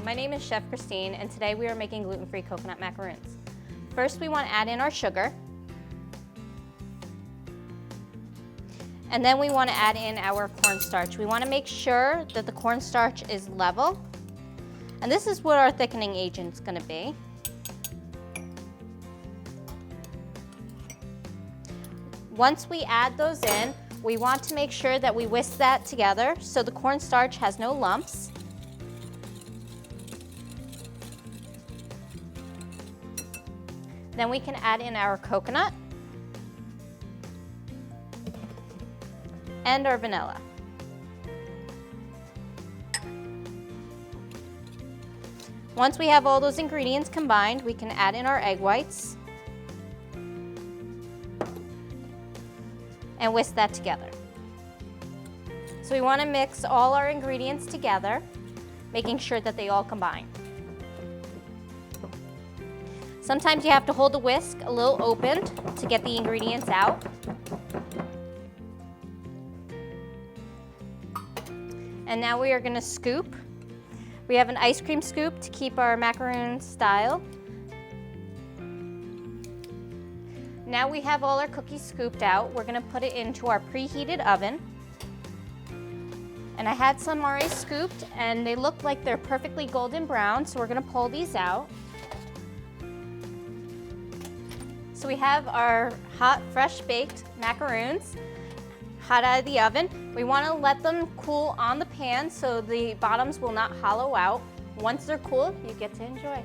My name is Chef Christine, and today we are making gluten-free coconut macaroons. First, we want to add in our sugar. And then we want to add in our cornstarch. We want to make sure that the cornstarch is level. And this is what our thickening agent is going to be. Once we add those in, we want to make sure that we whisk that together so the cornstarch has no lumps. Then we can add in our coconut and our vanilla. Once we have all those ingredients combined, we can add in our egg whites and whisk that together. So we want to mix all our ingredients together, making sure that they all combine. Sometimes you have to hold the whisk a little open to get the ingredients out. And now we are going to scoop. We have an ice cream scoop to keep our macaroon style. Now we have all our cookies scooped out. We're going to put it into our preheated oven. And I had some already scooped and they look like they're perfectly golden brown, so we're going to pull these out. So we have our hot, fresh baked macaroons, hot out of the oven. We want to let them cool on the pan so the bottoms will not hollow out. Once they're cool, you get to enjoy.